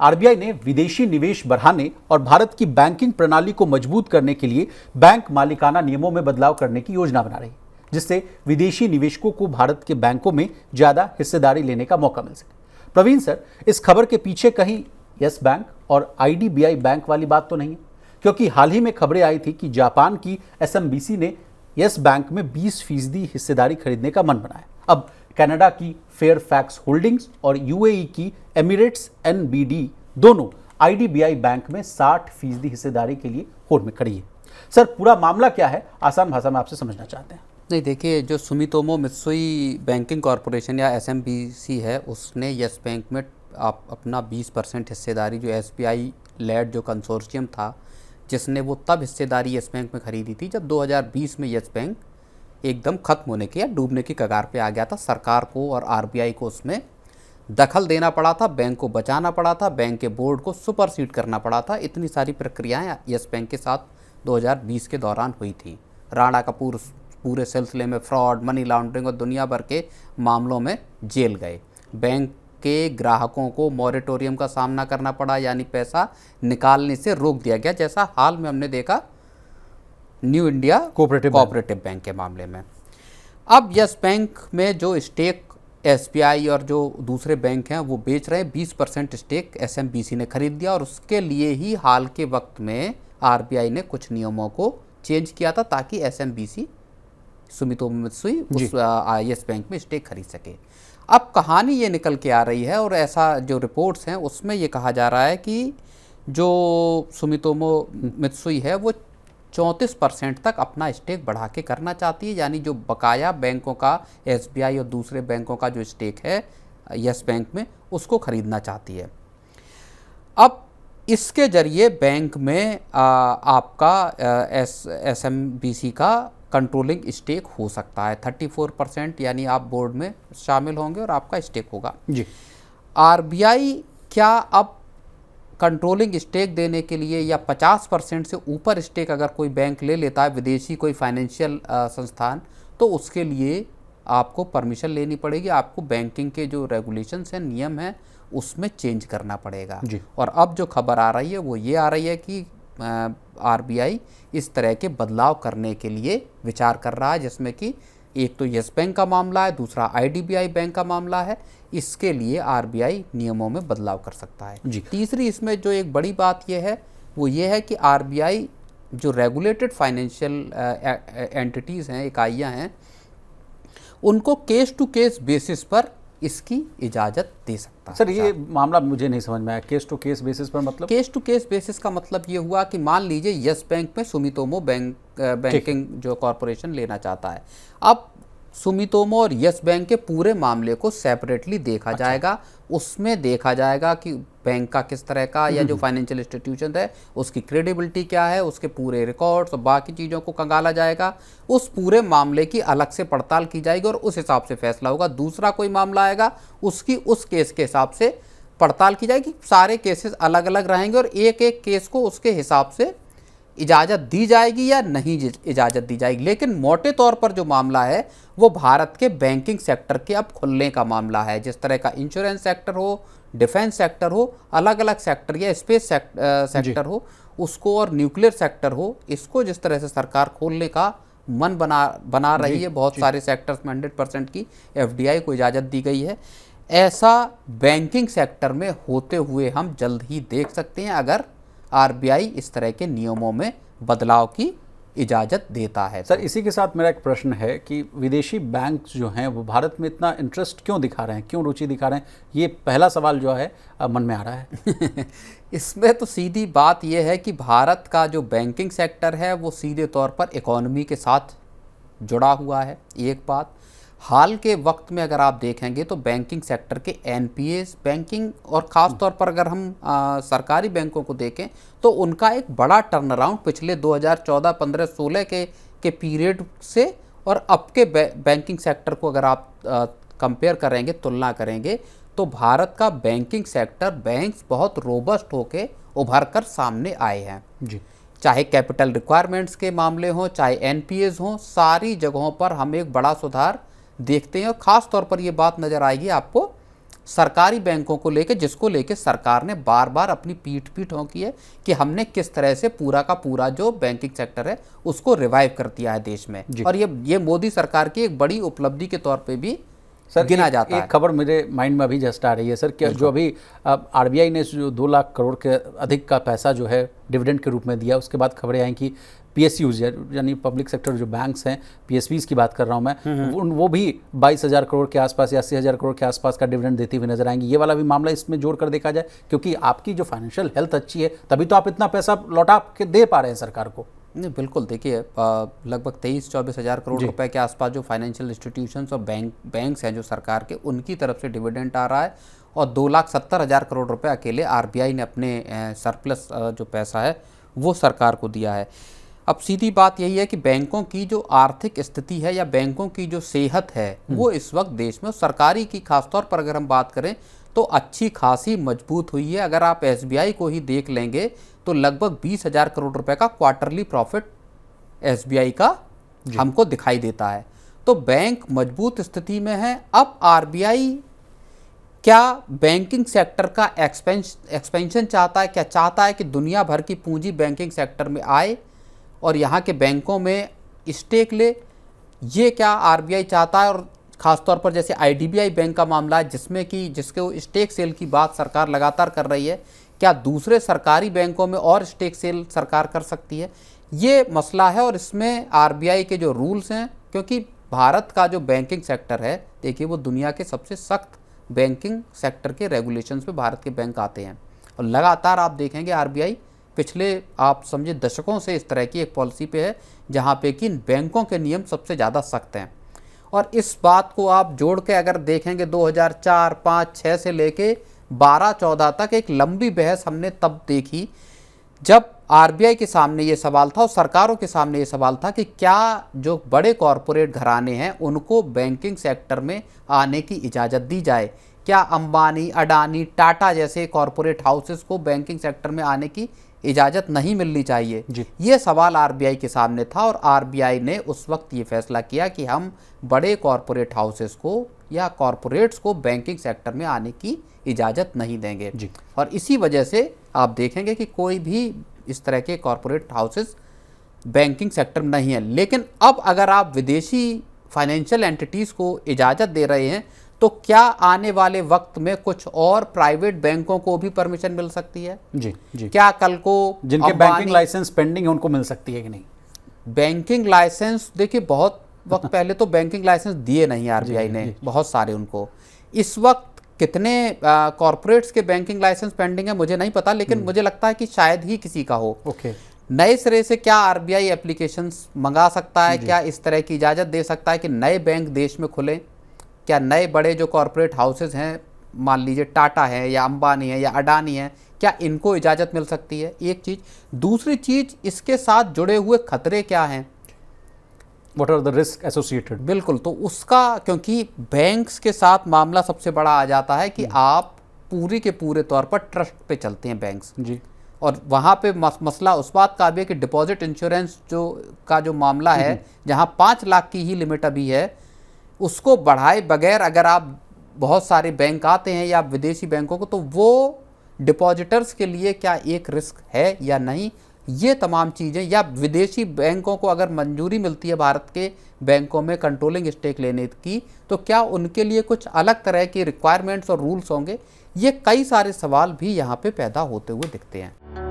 RBI ने विदेशी निवेश बढ़ाने और भारत की बैंकिंग प्रणाली को मजबूत करने के लिए बैंक मालिकाना नियमों में बदलाव करने की योजना बना रही है, जिससे विदेशी निवेशकों को भारत के बैंकों में ज्यादा हिस्सेदारी लेने का मौका मिल सके। प्रवीण सर, इस खबर के पीछे कहीं यस बैंक और आईडीबीआई बैंक वाली बात तो नहीं है? क्योंकि हाल ही में खबरें आई थी कि जापान की एसएमबीसी ने यस बैंक में 20% हिस्सेदारी खरीदने का मन बनाया। अब कनाडा की फेयरफैक्स होल्डिंग्स और यूएई की एमिरेट्स एनबीडी दोनों आईडीबीआई बैंक में 60% हिस्सेदारी के लिए होड़ में खड़ी है। सर, पूरा मामला क्या है, आसान भाषा में आपसे समझना चाहते हैं। नहीं, देखिए, जो सुमितोमो मित्सुई बैंकिंग कॉरपोरेशन या एसएमबीसी है, उसने यस बैंक में आप अपना 20% हिस्सेदारी, जो एसबीआई लेड जो कंसोर्शियम था जिसने वो तब हिस्सेदारी यस बैंक में खरीदी थी जब 2020 में यस बैंक एकदम खत्म होने की या डूबने की कगार पे आ गया था। सरकार को और आरबीआई को उसमें दखल देना पड़ा था, बैंक को बचाना पड़ा था, बैंक के बोर्ड को सुपरसीड करना पड़ा था। इतनी सारी प्रक्रियाएं यस बैंक के साथ 2020 के दौरान हुई थी। राणा कपूर पूरे सिलसिले में फ्रॉड, मनी लॉन्ड्रिंग और दुनिया भर के मामलों में जेल गए। बैंक के ग्राहकों को मॉरेटोरियम का सामना करना पड़ा, यानी पैसा निकालने से रोक दिया गया, जैसा हाल में हमने देखा न्यू इंडिया कोऑपरेटिव बैंक के मामले में। अब यस बैंक में जो स्टेक एसबीआई और जो दूसरे बैंक हैं वो बेच रहे हैं। 20% स्टेक एसएमबीसी ने खरीद दिया और उसके लिए ही हाल के वक्त में आरबीआई ने कुछ नियमों को चेंज किया था ताकि एसएमबीसी सुमितोमो मित्सुई उस यस बैंक में स्टेक खरीद सके। अब कहानी ये निकल के आ रही है और ऐसा जो रिपोर्ट्स हैं उसमें ये कहा जा रहा है कि जो सुमितोमो मित्सुई है वो 34% तक अपना स्टेक बढ़ा के करना चाहती है, यानी जो बकाया बैंकों का, एसबीआई और दूसरे बैंकों का जो स्टेक है यस बैंक में, उसको खरीदना चाहती है। अब इसके जरिए बैंक में आपका एसएमबीसी का कंट्रोलिंग स्टेक हो सकता है 34%, यानी आप बोर्ड में शामिल होंगे और आपका स्टेक होगा जी। आरबीआई क्या अब कंट्रोलिंग स्टेक देने के लिए या 50% से ऊपर स्टेक अगर कोई बैंक ले लेता है, विदेशी कोई फाइनेंशियल संस्थान, तो उसके लिए आपको परमिशन लेनी पड़ेगी, आपको बैंकिंग के जो रेगुलेशंस हैं, नियम हैं, उसमें चेंज करना पड़ेगा जी। और अब जो खबर आ रही है वो ये आ रही है कि आरबीआई इस तरह के बदलाव करने के लिए विचार कर रहा है, जिसमें कि एक तो यस बैंक का मामला है, दूसरा आईडीबीआई बैंक का मामला है। इसके लिए आरबीआई नियमों में बदलाव कर सकता है जी। तीसरी इसमें जो एक बड़ी बात यह है वो ये है कि आरबीआई जो रेगुलेटेड फाइनेंशियल एंटिटीज़ हैं, इकाइयां हैं, उनको केस टू केस बेसिस पर इसकी इजाज़त दे सकता है। सर, ये मामला मुझे नहीं समझ में आया। केस टू केस बेसिस पर मतलब? केस टू केस बेसिस का मतलब ये हुआ कि मान लीजिए यस बैंक में सुमितोमो बैंकिंग जो कॉरपोरेशन लेना चाहता है। अब सुमितोमो और यस बैंक के पूरे मामले को सेपरेटली देखा जाएगा। उसमें देखा जाएगा कि बैंक का किस तरह का या जो फाइनेंशियल इंस्टीट्यूशन है उसकी क्रेडिबिलिटी क्या है, उसके पूरे रिकॉर्ड्स और बाकी चीज़ों को कंगाला जाएगा। उस पूरे मामले की अलग से पड़ताल की जाएगी और उस हिसाब से फैसला होगा। दूसरा कोई मामला आएगा, उसकी उस केस के हिसाब से पड़ताल की जाएगी। सारे केसेस अलग अलग रहेंगे और एक एक केस को उसके हिसाब से इजाज़त दी जाएगी या नहीं इजाज़त दी जाएगी। लेकिन मोटे तौर पर जो मामला है वो भारत के बैंकिंग सेक्टर के अब खुलने का मामला है। जिस तरह का इंश्योरेंस सेक्टर हो, डिफेंस सेक्टर हो, अलग अलग सेक्टर या स्पेस सेक्टर हो उसको, और न्यूक्लियर सेक्टर हो, इसको जिस तरह से सरकार खोलने का मन बना रही है, बहुत सारे सेक्टर्स में 100% की एफडीआई को इजाज़त दी गई है। ऐसा बैंकिंग सेक्टर में होते हुए हम जल्द ही देख सकते हैं अगर आरबीआई इस तरह के नियमों में बदलाव की इजाज़त देता है। सर, इसी के साथ मेरा एक प्रश्न है कि विदेशी बैंक जो हैं वो भारत में इतना इंटरेस्ट क्यों दिखा रहे हैं, क्यों रुचि दिखा रहे हैं? ये पहला सवाल जो है मन में आ रहा है। इसमें तो सीधी बात यह है कि भारत का जो बैंकिंग सेक्टर है वो सीधे तौर पर इकोनॉमी के साथ जुड़ा हुआ है। एक बात, हाल के वक्त में अगर आप देखेंगे तो बैंकिंग सेक्टर के एनपीएस बैंकिंग और ख़ास तौर पर अगर हम सरकारी बैंकों को देखें तो उनका एक बड़ा टर्न अराउंड पिछले 2014, 15, 16 के पीरियड से और अब के बैंकिंग सेक्टर को अगर आप कंपेयर करेंगे, तुलना करेंगे, तो भारत का बैंकिंग सेक्टर, बैंक्स बहुत रोबस्ट होके उभर कर सामने आए हैं जी। चाहे कैपिटल रिक्वायरमेंट्स के मामले हों, चाहे एनपीएस हों, सारी जगहों पर हम एक बड़ा सुधार देखते हैं। और ख़ास तौर पर ये बात नज़र आएगी आपको सरकारी बैंकों को लेके, जिसको लेके सरकार ने बार बार अपनी पीठ ठोकी है कि हमने किस तरह से पूरा का पूरा जो बैंकिंग सेक्टर है उसको रिवाइव कर दिया है देश में। और ये मोदी सरकार की एक बड़ी उपलब्धि के तौर पे भी सर गिना जाता है। एक खबर मेरे माइंड में अभी जस्ट आ रही है सर, कि जो अभी आरबीआई ने जो 2 लाख करोड़ के अधिक का पैसा जो है डिविडेंड के रूप में दिया, उसके बाद खबरें आई कि पीएसयूज यानी पब्लिक सेक्टर जो बैंक्स हैं, पीएसवीज की बात कर रहा हूं मैं, वो भी 22,000 करोड़ के आसपास या 80,000 करोड़ के आसपास का डिविडेंड देती हुई नजर आएंगी। ये वाला भी मामला इसमें जोड़ कर देखा जाए, क्योंकि आपकी जो फाइनेंशियल हेल्थ अच्छी है तभी तो आप इतना पैसा लौटा के दे पा रहे हैं सरकार को। नहीं, बिल्कुल। देखिए, लगभग 23-24 हज़ार करोड़ रुपए के आसपास जो फाइनेंशियल इंस्टीट्यूशंस और बैंक्स हैं जो सरकार के, उनकी तरफ से डिविडेंड आ रहा है, और 2,70,000 करोड़ रुपए अकेले आरबीआई ने अपने सरप्लस जो पैसा है वो सरकार को दिया है। अब सीधी बात यही है कि बैंकों की जो आर्थिक स्थिति है या बैंकों की जो सेहत है वो इस वक्त देश में, सरकारी की खासतौर पर अगर हम बात करें तो अच्छी खासी मजबूत हुई है। अगर आप एसबीआई को ही देख लेंगे तो लगभग 20,000 करोड़ रुपए का क्वार्टरली प्रॉफिट एसबीआई का हमको दिखाई देता है। तो बैंक मजबूत स्थिति में है। अब आरबीआई क्या बैंकिंग सेक्टर का एक्सपेंशन चाहता है? क्या चाहता है कि दुनिया भर की पूंजी बैंकिंग सेक्टर में आए और यहाँ के बैंकों में स्टेक ले? ये क्या आरबीआई चाहता है? और ख़ासतौर पर जैसे आईडीबीआई बैंक का मामला है, जिसमें कि जिसके स्टेक सेल की बात सरकार लगातार कर रही है, क्या दूसरे सरकारी बैंकों में और स्टेक सेल सरकार कर सकती है? ये मसला है। और इसमें आरबीआई के जो रूल्स हैं, क्योंकि भारत का जो बैंकिंग सेक्टर है, देखिए वो दुनिया के सबसे सख्त बैंकिंग सेक्टर के रेगुलेशंस पे भारत के बैंक आते हैं। और लगातार आप देखेंगे आरबीआई पिछले, आप समझे, दशकों से इस तरह की एक पॉलिसी पे है जहाँ पे कि बैंकों के नियम सबसे ज़्यादा सख्त हैं। और इस बात को आप जोड़ के अगर देखेंगे 2004, 5, 6 से लेके 12, 14 तक एक लंबी बहस हमने तब देखी जब आरबीआई के सामने ये सवाल था और सरकारों के सामने ये सवाल था कि क्या जो बड़े कॉरपोरेट घराने हैं उनको बैंकिंग सेक्टर में आने की इजाज़त दी जाए? क्या अंबानी, अडानी, टाटा जैसे कॉरपोरेट हाउसेस को बैंकिंग सेक्टर में आने की इजाज़त नहीं मिलनी चाहिए? ये सवाल आरबीआई के सामने था और आरबीआई ने उस वक्त ये फैसला किया कि हम बड़े कॉरपोरेट हाउसेस को या कॉरपोरेट्स को बैंकिंग सेक्टर में आने की इजाज़त नहीं देंगे। और इसी वजह से आप देखेंगे कि कोई भी इस तरह के कॉरपोरेट हाउसेस बैंकिंग सेक्टर में नहीं है। लेकिन अब अगर आप विदेशी फाइनेंशियल एंटिटीज़ को इजाज़त दे रहे हैं तो क्या आने वाले वक्त में कुछ और प्राइवेट बैंकों को भी परमिशन मिल सकती है? जी। क्या कल को जिनके बैंकिंग लाइसेंस पेंडिंग है उनको मिल सकती है कि नहीं? बैंकिंग लाइसेंस, देखिए बहुत वक्त पहले तो बैंकिंग लाइसेंस दिए नहीं आरबीआई ने, बहुत सारे उनको। इस वक्त कितने कॉरपोरेट्स के बैंकिंग लाइसेंस पेंडिंग है मुझे नहीं पता, लेकिन मुझे लगता है कि शायद ही किसी का हो। नए सिरे से क्या आरबीआई एप्लीकेशंस मंगा सकता है? क्या इस तरह की इजाज़त दे सकता है कि नए बैंक देश में खुलें? क्या नए बड़े जो कॉरपोरेट हाउसेस हैं, मान लीजिए टाटा है या अंबानी है या अडानी है, क्या इनको इजाज़त मिल सकती है? एक चीज़। दूसरी चीज़, इसके साथ जुड़े हुए खतरे क्या हैं? What are the risks associated? बिल्कुल। तो उसका, क्योंकि बैंक्स के साथ मामला सबसे बड़ा आ जाता है कि आप पूरी के पूरे तौर पर ट्रस्ट पे चलते हैं बैंक्स जी, और वहाँ पे मसला उस बात का भी है कि डिपॉजिट इंश्योरेंस जो मामला है, जहाँ 5 लाख की ही लिमिट अभी है, उसको बढ़ाए बगैर अगर आप बहुत सारे बैंक आते हैं या विदेशी बैंकों को, तो वो डिपॉजिटर्स के लिए क्या एक रिस्क है या नहीं? ये तमाम चीज़ें, या विदेशी बैंकों को अगर मंजूरी मिलती है भारत के बैंकों में कंट्रोलिंग स्टेक लेने की, तो क्या उनके लिए कुछ अलग तरह की रिक्वायरमेंट्स और रूल्स होंगे? ये कई सारे सवाल भी यहाँ पे पैदा होते हुए दिखते हैं।